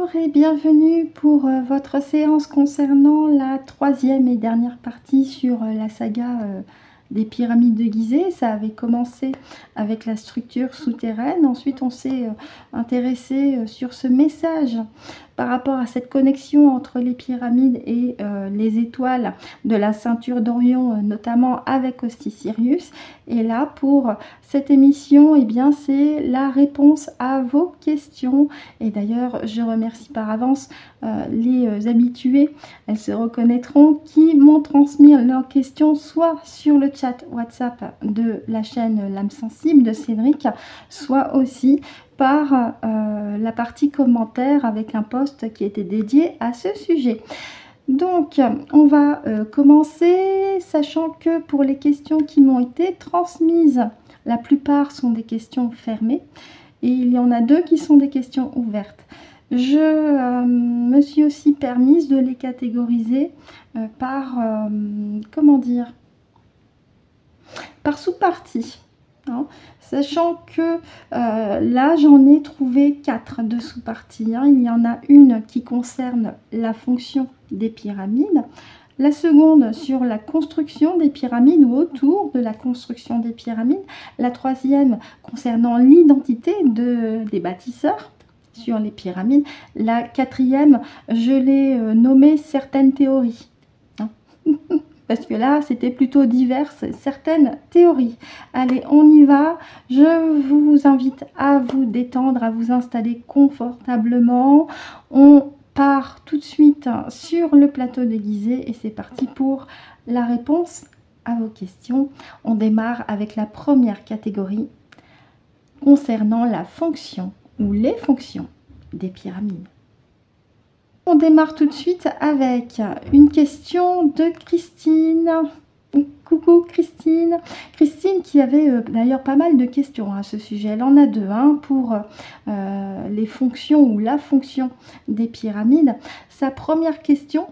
Bonjour et bienvenue pour votre séance concernant la troisième et dernière partie sur la saga des pyramides de Gizeh. Ça avait commencé avec la structure souterraine. Ensuite, on s'est intéressé sur ce message par rapport à cette connexion entre les pyramides et les étoiles de la ceinture d'Orion, notamment avec Ostis-Sirius. Et là, pour cette émission, eh bien, c'est la réponse à vos questions. Et d'ailleurs, je remercie par avance les habitués, elles se reconnaîtront, qui m'ont transmis leurs questions soit sur le chat WhatsApp de la chaîne L'âme sensible de Cédric, soit aussi par la partie commentaire avec un post qui était dédié à ce sujet. Donc, on va commencer, sachant que pour les questions qui m'ont été transmises, la plupart sont des questions fermées et il y en a deux qui sont des questions ouvertes. Je me suis aussi permise de les catégoriser par, comment dire, par sous-partie. Hein, sachant que là j'en ai trouvé 4 de sous-parties. Hein. Il y en a une qui concerne la fonction des pyramides, la seconde sur la construction des pyramides ou autour de la construction des pyramides, la troisième concernant l'identité des bâtisseurs sur les pyramides, la quatrième je l'ai nommée certaines théories. Hein. Parce que là, c'était plutôt diverses, certaines théories. Allez, on y va. Je vous invite à vous détendre, à vous installer confortablement. On part tout de suite sur le plateau de Gizeh et c'est parti pour la réponse à vos questions. On démarre avec la première catégorie concernant la fonction ou les fonctions des pyramides. On démarre tout de suite avec une question de Christine. Coucou Christine. Christine qui avait d'ailleurs pas mal de questions à ce sujet. Elle en a deux, hein, pour les fonctions ou la fonction des pyramides. Sa première question,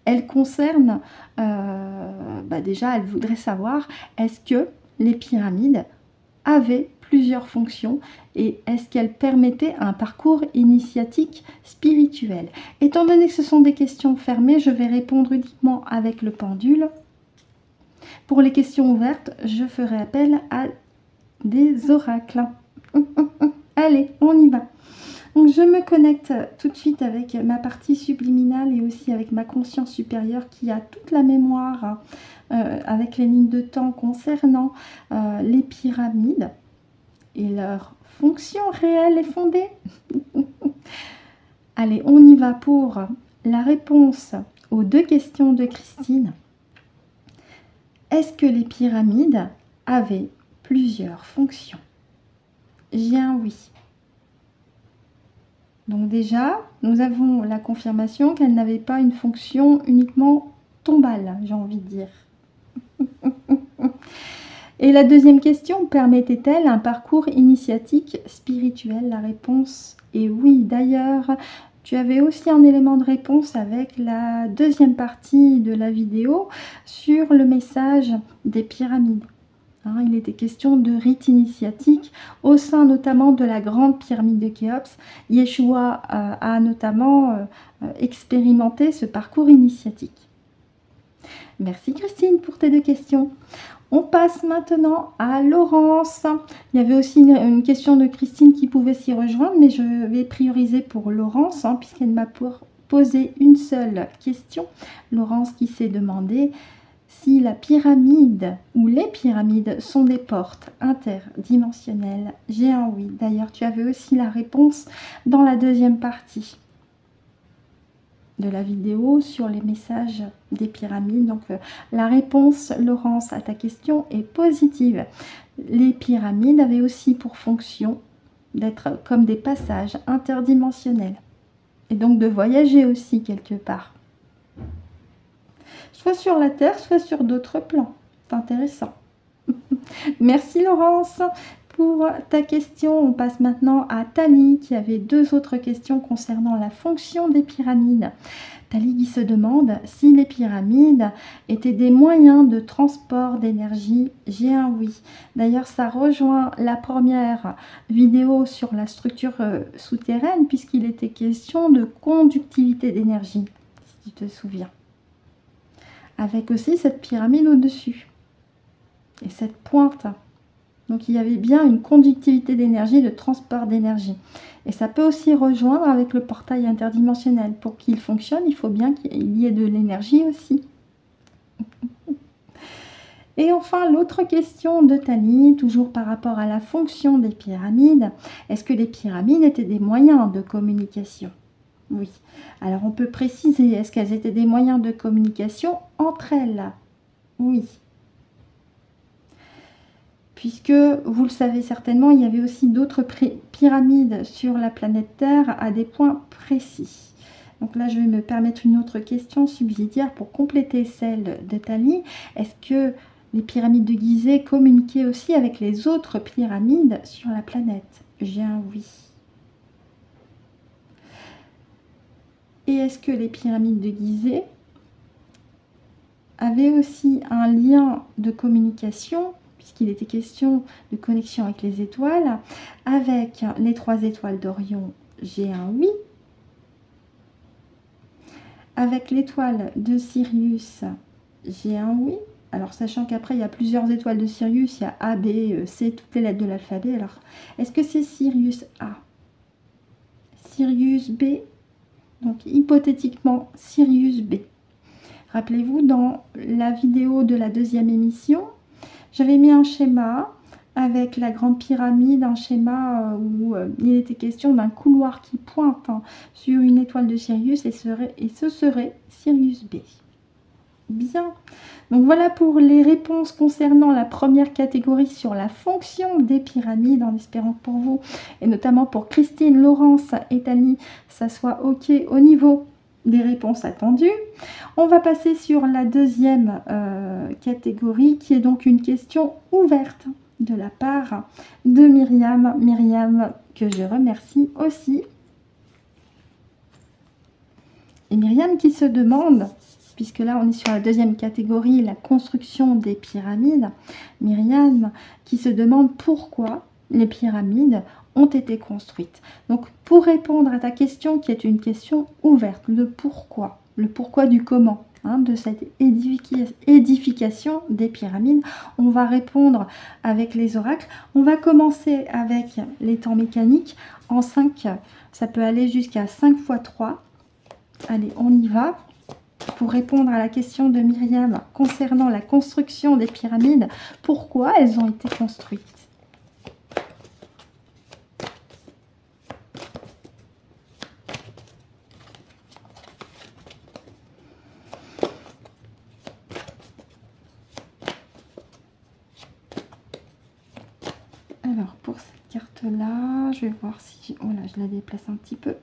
elle concerne, déjà elle voudrait savoir, est-ce que les pyramides avaient plusieurs fonctions et est-ce qu'elles permettaient un parcours initiatique spirituel? Étant donné que ce sont des questions fermées, je vais répondre uniquement avec le pendule. Pour les questions ouvertes, je ferai appel à des oracles. Allez, on y va. Donc je me connecte tout de suite avec ma partie subliminale et aussi avec ma conscience supérieure qui a toute la mémoire avec les lignes de temps concernant les pyramides et leur fonction réelle et fondée. Allez, on y va pour la réponse aux deux questions de Christine. Est-ce que les pyramides avaient plusieurs fonctions? J'ai un oui. Donc déjà, nous avons la confirmation qu'elles n'avaient pas une fonction uniquement tombale, j'ai envie de dire. Et la deuxième question, permettait-elle un parcours initiatique spirituel? La réponse est oui. D'ailleurs, tu avais aussi un élément de réponse avec la deuxième partie de la vidéo sur le message des pyramides. Hein, il était question de rite initiatique au sein notamment de la grande pyramide de Khéops. Yeshua a notamment expérimenté ce parcours initiatique. Merci Christine pour tes deux questions. On passe maintenant à Laurence. Il y avait aussi une question de Christine qui pouvait s'y rejoindre, mais je vais prioriser pour Laurence, hein, puisqu'elle m'a posé une seule question. Laurence qui s'est demandé si la pyramide ou les pyramides sont des portes interdimensionnelles. J'ai un oui. D'ailleurs, tu avais aussi la réponse dans la deuxième partie de la vidéo sur les messages des pyramides. Donc la réponse, Laurence, à ta question est positive. Les pyramides avaient aussi pour fonction d'être comme des passages interdimensionnels et donc de voyager aussi quelque part, soit sur la Terre, soit sur d'autres plans. C'est intéressant. Merci Laurence pour ta question. On passe maintenant à Tali qui avait deux autres questions concernant la fonction des pyramides. Tali qui se demande si les pyramides étaient des moyens de transport d'énergie. J'ai un oui. D'ailleurs, ça rejoint la première vidéo sur la structure souterraine puisqu'il était question de conductivité d'énergie, si tu te souviens. Avec aussi cette pyramide au-dessus et cette pointe. Donc il y avait bien une conductivité d'énergie, de transport d'énergie. Et ça peut aussi rejoindre avec le portail interdimensionnel. Pour qu'il fonctionne, il faut bien qu'il y ait de l'énergie aussi. Et enfin, l'autre question de Tali, toujours par rapport à la fonction des pyramides. Est-ce que les pyramides étaient des moyens de communication? Oui. Alors on peut préciser, est-ce qu'elles étaient des moyens de communication entre elles? Oui. Puisque, vous le savez certainement, il y avait aussi d'autres pyramides sur la planète Terre à des points précis. Donc là, je vais me permettre une autre question subsidiaire pour compléter celle de Tali. Est-ce que les pyramides de Gizeh communiquaient aussi avec les autres pyramides sur la planète? J'ai un oui. Et est-ce que les pyramides de Gizeh avaient aussi un lien de communication, puisqu'il était question de connexion avec les étoiles, avec les 3 étoiles d'Orion? J'ai un oui. Avec l'étoile de Sirius, j'ai un oui. Alors, sachant qu'après, il y a plusieurs étoiles de Sirius, il y a A, B, C, toutes les lettres de l'alphabet. Alors, est-ce que c'est Sirius A? Sirius B? Donc, hypothétiquement, Sirius B. Rappelez-vous, dans la vidéo de la deuxième émission, j'avais mis un schéma avec la grande pyramide, un schéma où il était question d'un couloir qui pointe sur une étoile de Sirius et ce serait Sirius B. Bien. Donc voilà pour les réponses concernant la première catégorie sur la fonction des pyramides, en espérant que pour vous, et notamment pour Christine, Laurence et Tali, ça soit OK au niveau des réponses attendues. On va passer sur la deuxième catégorie, qui est donc une question ouverte de la part de Myriam. Myriam, que je remercie aussi. Et Myriam qui se demande, puisque là on est sur la deuxième catégorie, la construction des pyramides, Myriam qui se demande pourquoi les pyramides ont été construites. Donc pour répondre à ta question, qui est une question ouverte, le pourquoi du comment, de cette édification des pyramides, on va répondre avec les oracles. On va commencer avec les temps mécaniques en 5, ça peut aller jusqu'à 5 fois 3. Allez, on y va. Pour répondre à la question de Myriam concernant la construction des pyramides, pourquoi elles ont été construites? Alors, pour cette carte-là, je vais voir si... Oh là, je la déplace un petit peu,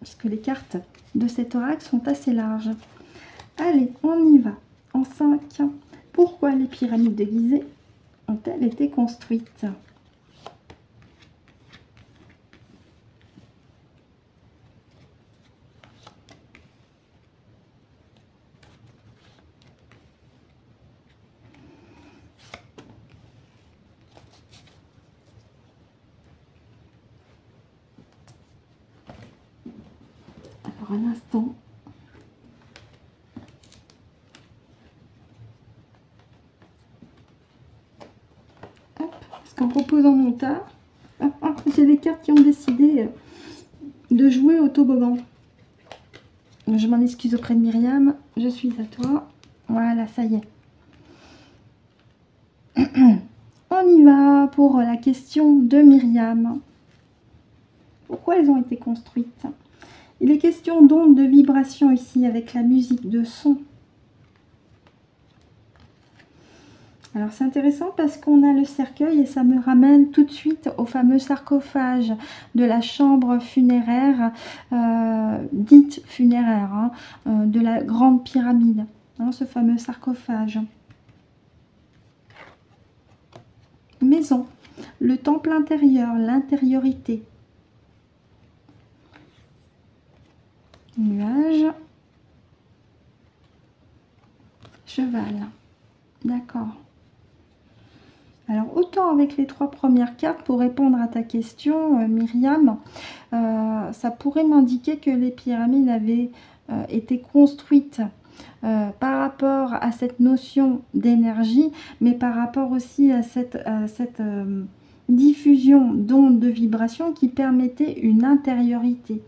puisque les cartes de cet oracle sont assez larges. Allez, on y va. En 5, pourquoi les pyramides de Gizeh ont-elles été construites? Alors, un instant. En reposant mon tas, j'ai les cartes qui ont décidé de jouer au toboggan. Je m'en excuse auprès de Myriam, je suis à toi. Voilà, ça y est. On y va pour la question de Myriam. Pourquoi elles ont été construites? Il est question d'ondes de vibration ici avec la musique de son. Alors c'est intéressant parce qu'on a le cercueil et ça me ramène tout de suite au fameux sarcophage de la chambre funéraire, dite funéraire, de la grande pyramide, ce fameux sarcophage. Maison. le temple intérieur, l'intériorité. Nuage. Cheval. D'accord. Alors, autant avec les 3 premières cartes, pour répondre à ta question, Myriam, ça pourrait m'indiquer que les pyramides avaient été construites par rapport à cette notion d'énergie, mais par rapport aussi à cette diffusion d'ondes de vibration qui permettait une intériorité,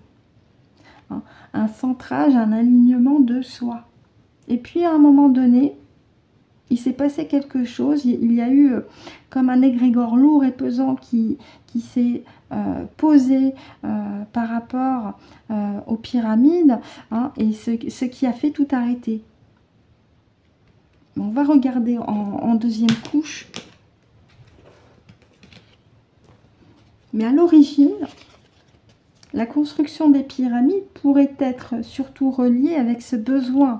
hein, un centrage, un alignement de soi. Et puis, à un moment donné, il s'est passé quelque chose, il y a eu comme un égrégore lourd et pesant qui s'est posé par rapport aux pyramides, hein, et ce qui a fait tout arrêter. On va regarder en deuxième couche. Mais à l'origine, la construction des pyramides pourrait être surtout reliée avec ce besoin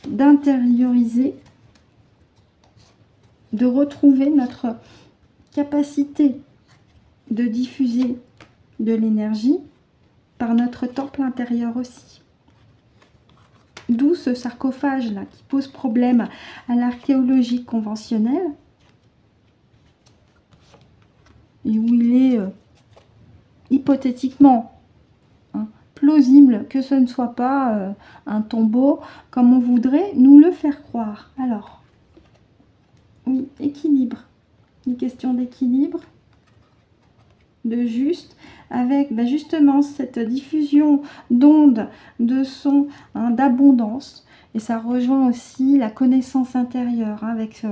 d'intérioriser, de retrouver notre capacité de diffuser de l'énergie par notre temple intérieur aussi. D'où ce sarcophage-là qui pose problème à l'archéologie conventionnelle et où il est hypothétiquement plausible que ce ne soit pas un tombeau comme on voudrait nous le faire croire. Alors, oui, équilibre. Une question d'équilibre, de juste, avec justement cette diffusion d'ondes, de sons, d'abondance. Et ça rejoint aussi la connaissance intérieure avec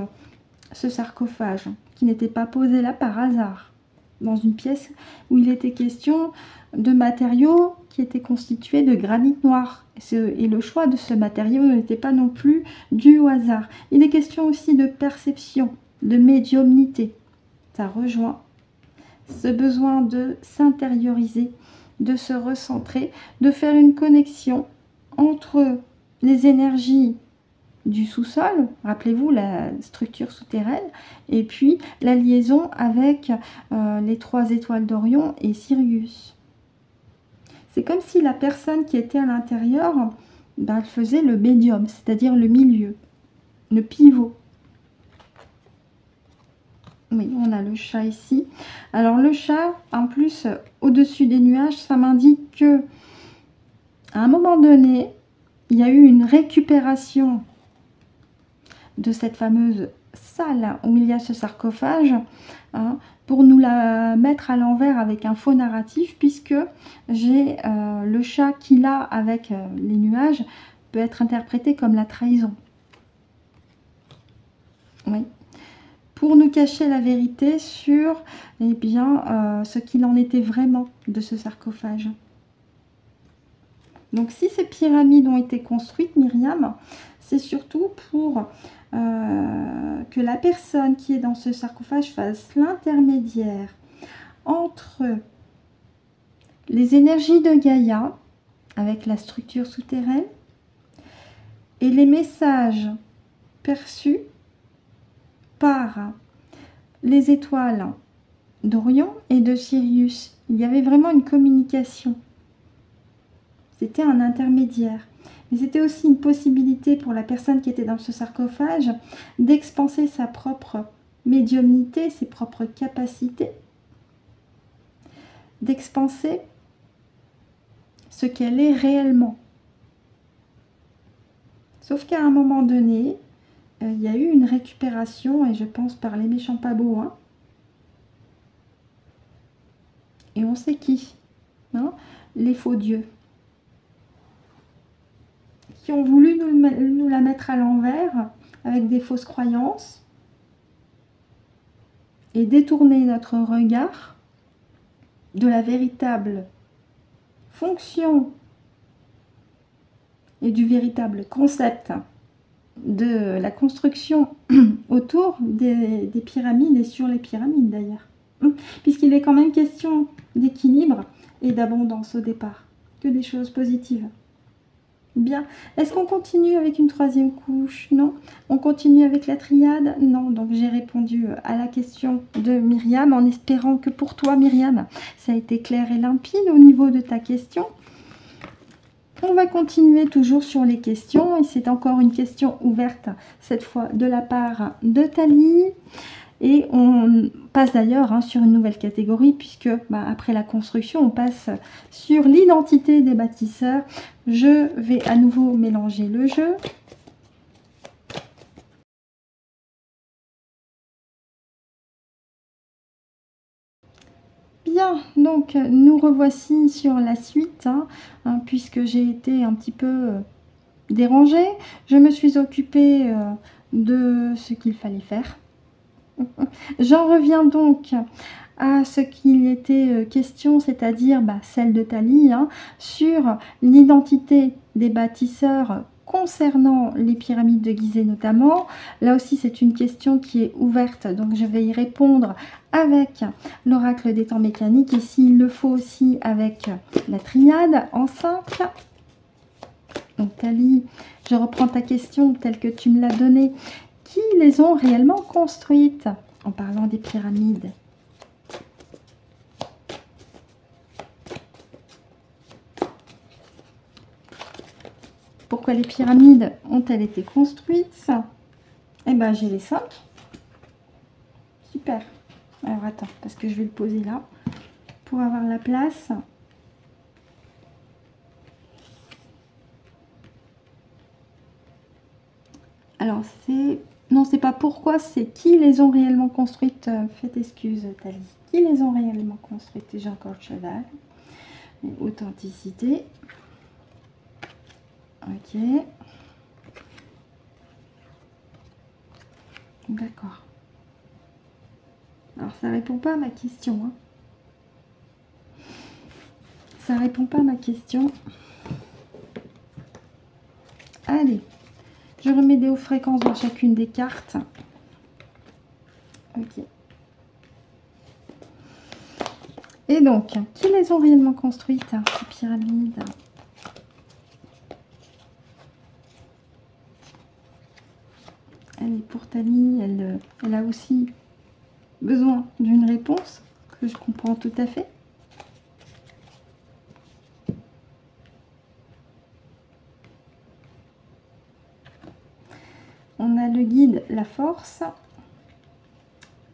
ce sarcophage qui n'était pas posé là par hasard, dans une pièce où il était question de matériaux qui étaient constitués de granit noir. Et le choix de ce matériau n'était pas non plus dû au hasard. Il est question aussi de perception, de médiumnité. Ça rejoint ce besoin de s'intérioriser, de se recentrer, de faire une connexion entre les énergies du sous-sol, rappelez-vous la structure souterraine, et puis la liaison avec les 3 étoiles d'Orion et Sirius. C'est comme si la personne qui était à l'intérieur, elle faisait le médium, c'est-à-dire le milieu, le pivot. Oui, on a le chat ici. Alors le chat, en plus, au-dessus des nuages, ça m'indique que à un moment donné, il y a eu une récupération de cette fameuse salle où il y a ce sarcophage, pour nous la mettre à l'envers avec un faux narratif, puisque j'ai le chat qu'il a avec les nuages peut être interprété comme la trahison. Oui. Pour nous cacher la vérité sur ce qu'il en était vraiment de ce sarcophage. Donc si ces pyramides ont été construites, Myriam, c'est surtout pour que la personne qui est dans ce sarcophage fasse l'intermédiaire entre les énergies de Gaïa, avec la structure souterraine, et les messages perçus par les étoiles d'Orion et de Sirius. Il y avait vraiment une communication. C'était un intermédiaire. Mais c'était aussi une possibilité pour la personne qui était dans ce sarcophage d'expanser sa propre médiumnité, ses propres capacités, d'expanser ce qu'elle est réellement. Sauf qu'à un moment donné, il y a eu une récupération, et je pense par les méchants pas beaux, et on sait qui, les faux dieux, qui ont voulu nous la mettre à l'envers avec des fausses croyances et détourner notre regard de la véritable fonction et du véritable concept de la construction autour des pyramides et sur les pyramides d'ailleurs. Puisqu'il est quand même question d'équilibre et d'abondance au départ, que des choses positives. Bien. Est-ce qu'on continue avec une troisième couche? Non. On continue avec la triade? Non. Donc j'ai répondu à la question de Myriam en espérant que pour toi, Myriam, ça a été clair et limpide au niveau de ta question. On va continuer toujours sur les questions et c'est encore une question ouverte, cette fois de la part de Thalie. Et on passe d'ailleurs sur une nouvelle catégorie puisque après la construction, on passe sur l'identité des bâtisseurs. Je vais à nouveau mélanger le jeu. Bien, donc nous revoici sur la suite, puisque j'ai été un petit peu dérangée. Je me suis occupée de ce qu'il fallait faire. J'en reviens donc à ce qu'il était question, c'est-à-dire celle de Thalie, sur l'identité des bâtisseurs concernant les pyramides de Gizeh notamment. Là aussi, c'est une question qui est ouverte, donc je vais y répondre avec l'oracle des temps mécaniques et s'il le faut aussi avec la triade en 5. Donc Thalie, je reprends ta question telle que tu me l'as donnée. Qui les ont réellement construites en parlant des pyramides? Pourquoi les pyramides ont-elles été construites? Eh bien, j'ai les 5. Super. Alors, attends, parce que je vais le poser là pour avoir la place. Alors, c'est... Non, c'est pas pourquoi, c'est qui les ont réellement construites. Faites excuse, Thalie. Qui les ont réellement construites? J'ai encore le cheval. Et authenticité. Ok. D'accord. Alors, ça répond pas à ma question. Ça répond pas à ma question. Allez. Je remets des hautes fréquences dans chacune des cartes. Ok. Et donc, qui les ont réellement construites, ces pyramides? Allez, pour Thalie, elle a aussi besoin d'une réponse, que je comprends tout à fait. On a le guide, la force,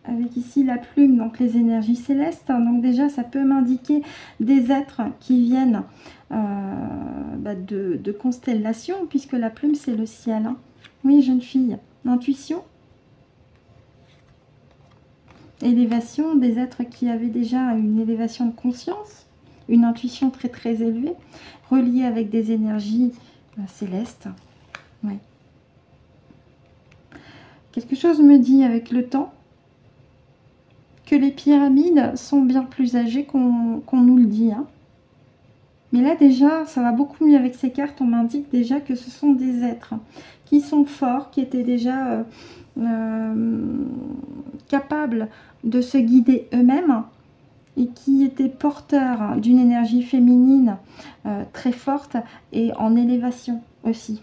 avec ici la plume, donc les énergies célestes. Donc déjà, ça peut m'indiquer des êtres qui viennent de constellations, puisque la plume, c'est le ciel. Oui, jeune fille. Intuition. Élévation, des êtres qui avaient déjà une élévation de conscience, une intuition très très élevée, reliée avec des énergies célestes. Oui. Quelque chose me dit avec le temps que les pyramides sont bien plus âgées qu'on nous le dit. Mais là déjà, ça va beaucoup mieux avec ces cartes. On m'indique déjà que ce sont des êtres qui sont forts, qui étaient déjà capables de se guider eux-mêmes et qui étaient porteurs d'une énergie féminine très forte et en élévation aussi.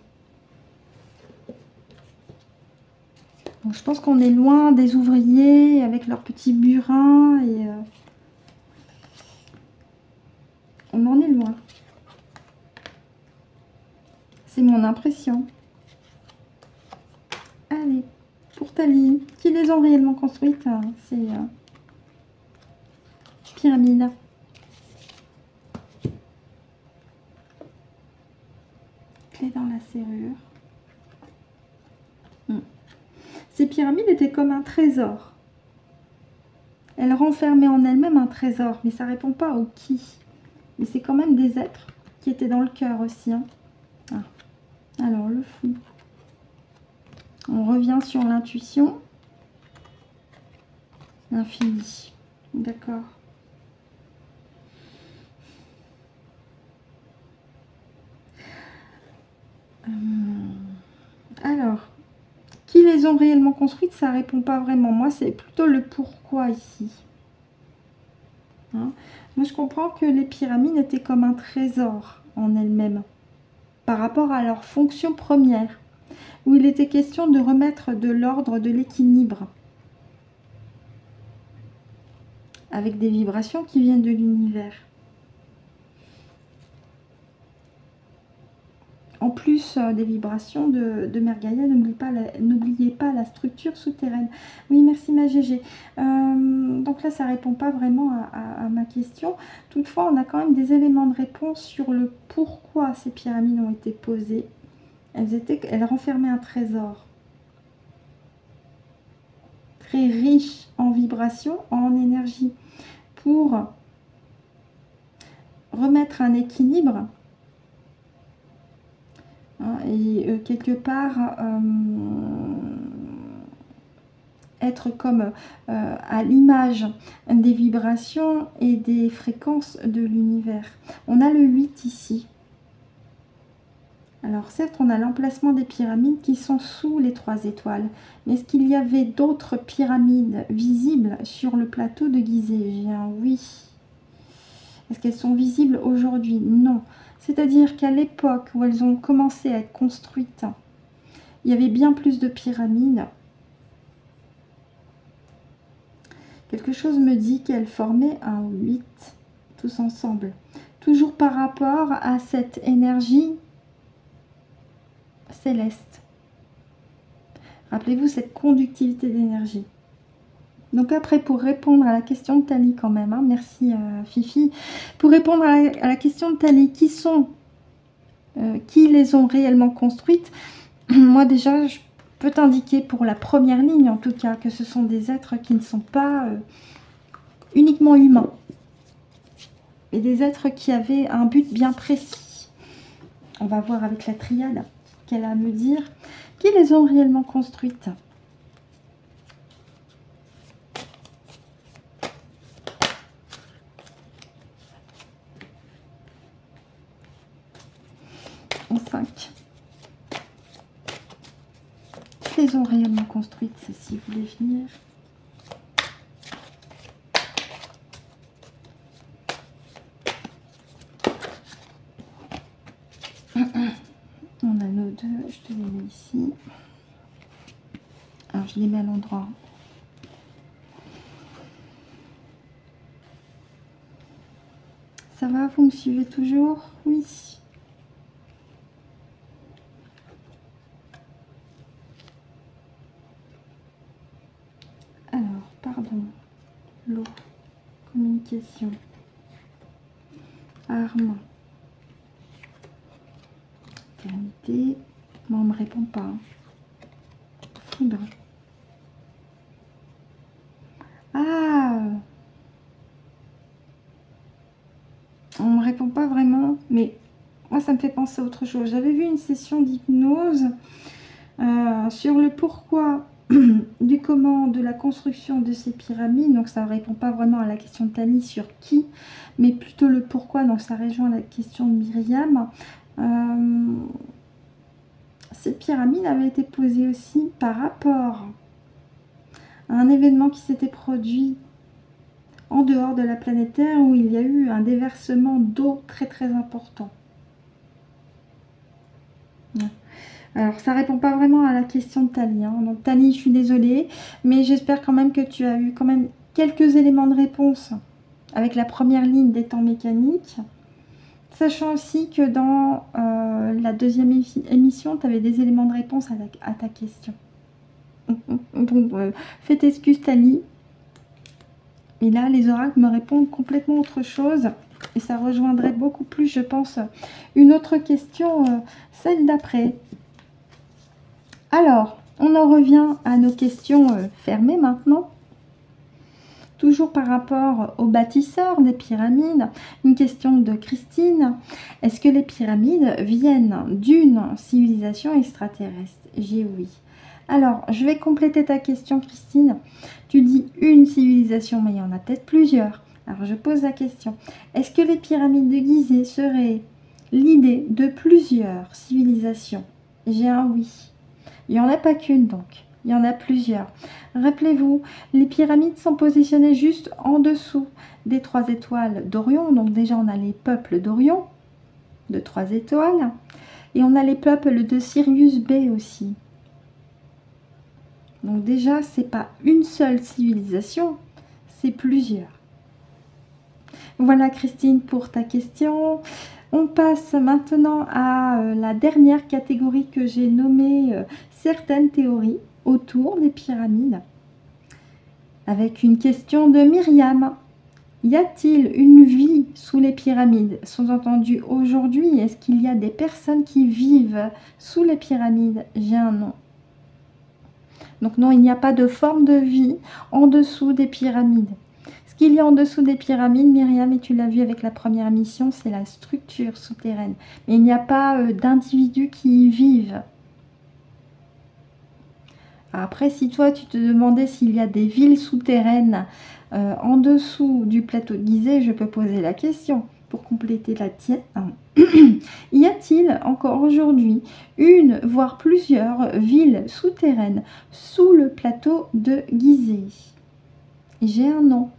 Donc, je pense qu'on est loin des ouvriers avec leurs petits burins et on en est loin. C'est mon impression. Allez, pour Thalie, qui les ont réellement construites, c'est pyramides. Clé dans la serrure. Ces pyramides étaient comme un trésor. Elles renfermaient en elles-mêmes un trésor, mais ça ne répond pas au qui. Mais c'est quand même des êtres qui étaient dans le cœur aussi. Alors, le fou. On revient sur l'intuition. L'infini. D'accord. Alors, qui les ont réellement construites, ça répond pas vraiment. Moi, c'est plutôt le pourquoi ici. Moi, je comprends que les pyramides étaient comme un trésor en elles-mêmes. par rapport à leur fonction première, où il était question de remettre de l'ordre, de l'équilibre, avec des vibrations qui viennent de l'univers. En plus des vibrations de Mère Gaïa, n'oubliez pas la structure souterraine. Oui, merci ma Gégé. Donc là, ça ne répond pas vraiment à ma question. Toutefois, on a quand même des éléments de réponse sur le pourquoi ces pyramides ont été posées. Elles renfermaient un trésor très riche en vibrations, en énergie, pour remettre un équilibre. Et quelque part être comme à l'image des vibrations et des fréquences de l'univers. On a le 8 ici. Alors certes, on a l'emplacement des pyramides qui sont sous les 3 étoiles. Mais est-ce qu'il y avait d'autres pyramides visibles sur le plateau de Gizeh? J'ai un oui. Est-ce qu'elles sont visibles aujourd'hui? Non. C'est-à-dire qu'à l'époque où elles ont commencé à être construites, il y avait bien plus de pyramides. Quelque chose me dit qu'elles formaient un 8 tous ensemble. Toujours par rapport à cette énergie céleste. Rappelez-vous cette conductivité d'énergie. Donc après, pour répondre à la question de Tali quand même, hein, merci Fifi, pour répondre à la question de Tali, qui les ont réellement construites, moi déjà, je peux t'indiquer pour la première ligne en tout cas, que ce sont des êtres qui ne sont pas uniquement humains, et des êtres qui avaient un but bien précis. On va voir avec la triade qu'elle a à me dire, qui les ont réellement construites. En 5. Qui les ont réellement construites, celles-ci, vous voulez venir? On a nos deux, je te les mets ici. Alors je les mets à l'endroit. Ça va, vous me suivez toujours? Oui. Alors, pardon. L'eau. Communication. Arme. Éternité. Moi, on ne me répond pas. Foudre. Ah! On ne me répond pas vraiment, mais moi, ça me fait penser à autre chose. J'avais vu une session d'hypnose sur le pourquoi du comment de la construction de ces pyramides. Donc, ça ne répond pas vraiment à la question de Tali sur qui, mais plutôt le pourquoi. Donc, ça rejoint la question de Myriam. Ces pyramides avaient été posées aussi par rapport à un événement qui s'était produit en dehors de la planète Terre, où il y a eu un déversement d'eau très très important. Alors ça répond pas vraiment à la question de Tali, hein. Donc Tali, je suis désolée, mais j'espère quand même que tu as eu quand même quelques éléments de réponse avec la première ligne des temps mécaniques. Sachant aussi que dans la deuxième émission, tu avais des éléments de réponse à ta question. Donc, fais tes excuses, Tali. Et là, les oracles me répondent complètement autre chose. Et ça rejoindrait beaucoup plus, je pense, une autre question, celle d'après. Alors, on en revient à nos questions fermées maintenant. Toujours par rapport aux bâtisseurs des pyramides, une question de Christine. Est-ce que les pyramides viennent d'une civilisation extraterrestre? J'ai oui. Alors, je vais compléter ta question, Christine. Tu dis une civilisation, mais il y en a peut-être plusieurs. Alors, je pose la question. Est-ce que les pyramides de Gizeh seraient l'idée de plusieurs civilisations? J'ai un oui. Il n'y en a pas qu'une, donc. Il y en a plusieurs. Rappelez-vous, les pyramides sont positionnées juste en dessous des 3 étoiles d'Orion. Donc déjà, on a les peuples d'Orion, de 3 étoiles, Et on a les peuples de Sirius B aussi. Donc déjà, c'est pas une seule civilisation, c'est plusieurs. Voilà Christine pour ta question. On passe maintenant à la dernière catégorie que j'ai nommée certaines théories autour des pyramides. Avec une question de Myriam. Y a-t-il une vie sous les pyramides? Sous-entendu aujourd'hui, est-ce qu'il y a des personnes qui vivent sous les pyramides? J'ai un non. Donc non, il n'y a pas de forme de vie en dessous des pyramides. Ce qu'il y a en dessous des pyramides, Myriam, et tu l'as vu avec la première mission, c'est la structure souterraine. Mais il n'y a pas d'individus qui y vivent. Après, si toi, tu te demandais s'il y a des villes souterraines en dessous du plateau de Gizeh, je peux poser la question pour compléter la tienne. Y a-t-il encore aujourd'hui une, voire plusieurs villes souterraines sous le plateau de Gizeh? J'ai un non.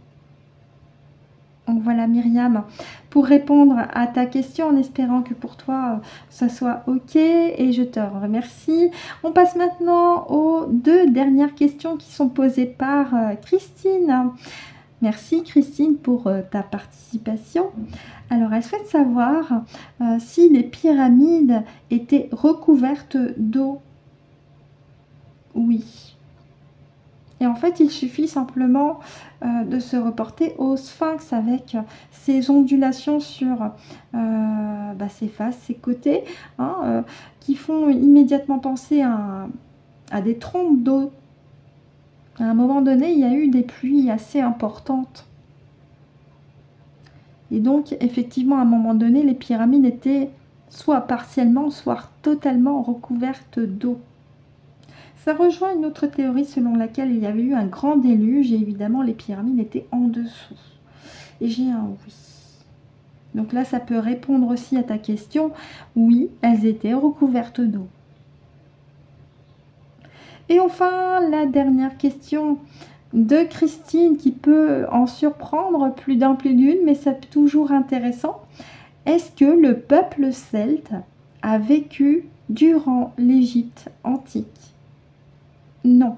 Donc voilà Myriam, pour répondre à ta question en espérant que pour toi ça soit ok et je te remercie. On passe maintenant aux deux dernières questions qui sont posées par Christine. Merci Christine pour ta participation. Alors elle souhaite savoir si les pyramides étaient recouvertes d'eau. Oui. Et en fait, il suffit simplement de se reporter au sphinx avec ses ondulations sur ses faces, ses côtés, hein, qui font immédiatement penser à des trompes d'eau. À un moment donné, il y a eu des pluies assez importantes. Et donc, effectivement, à un moment donné, les pyramides étaient soit partiellement, soit totalement recouvertes d'eau. Ça rejoint une autre théorie selon laquelle il y avait eu un grand déluge et évidemment les pyramides étaient en dessous. Et j'ai un oui. Donc là, ça peut répondre aussi à ta question. Oui, elles étaient recouvertes d'eau. Et enfin, la dernière question de Christine qui peut en surprendre plus d'un, plus d'une, mais c'est toujours intéressant. Est-ce que le peuple celte a vécu durant l'Égypte antique? Non.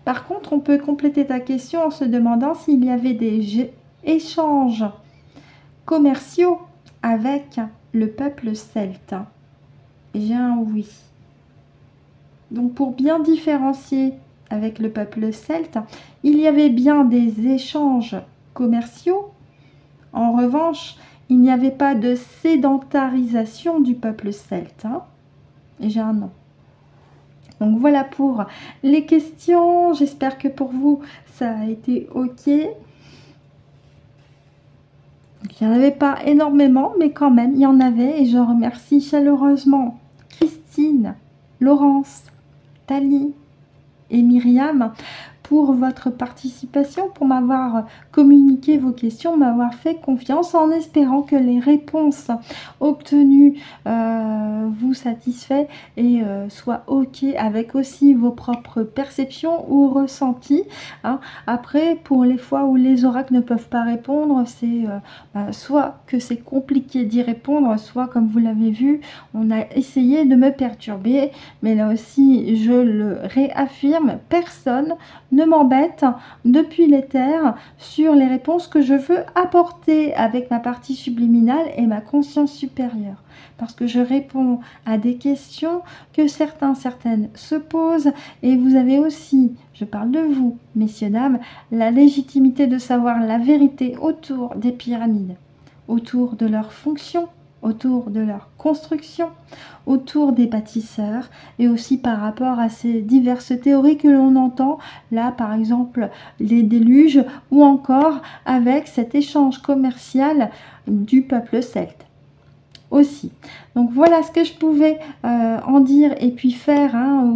Par contre, on peut compléter ta question en se demandant s'il y avait des échanges commerciaux avec le peuple celte. J'ai un oui. Donc, pour bien différencier avec le peuple celte, il y avait bien des échanges commerciaux. En revanche, il n'y avait pas de sédentarisation du peuple celte. Et j'ai un non. Donc voilà pour les questions. J'espère que pour vous, ça a été ok. Donc, il n'y en avait pas énormément, mais quand même, il y en avait. Et je remercie chaleureusement Christine, Laurence, Thalie et Myriam pour votre participation, pour m'avoir communiqué vos questions, m'avoir fait confiance en espérant que les réponses obtenues vous satisfait et soient ok avec aussi vos propres perceptions ou ressentis. Hein. Après, pour les fois où les oracles ne peuvent pas répondre, c'est soit que c'est compliqué d'y répondre, soit comme vous l'avez vu, on a essayé de me perturber, mais là aussi, je le réaffirme, personne ne m'embête depuis l'éther sur les réponses que je veux apporter avec ma partie subliminale et ma conscience supérieure. Parce que je réponds à des questions que certaines se posent et vous avez aussi, je parle de vous, messieurs, dames, la légitimité de savoir la vérité autour des pyramides, autour de leur fonction, autour de leur construction, autour des bâtisseurs et aussi par rapport à ces diverses théories que l'on entend, là par exemple les déluges ou encore avec cet échange commercial du peuple celte aussi. Donc voilà ce que je pouvais en dire et puis faire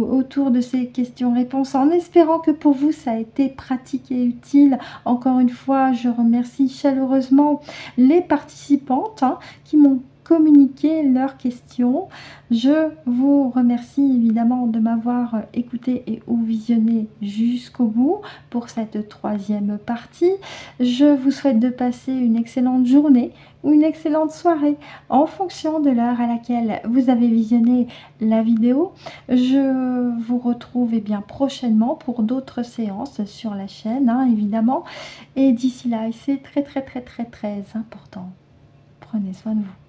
autour de ces questions-réponses en espérant que pour vous ça a été pratique et utile. Encore une fois, je remercie chaleureusement les participantes qui m'ont communiquer leurs questions. Je vous remercie évidemment de m'avoir écouté et ou visionné jusqu'au bout pour cette troisième partie. Je vous souhaite de passer une excellente journée ou une excellente soirée en fonction de l'heure à laquelle vous avez visionné la vidéo. Je vous retrouve bien prochainement pour d'autres séances sur la chaîne, hein, évidemment. Et d'ici là, c'est très important, prenez soin de vous.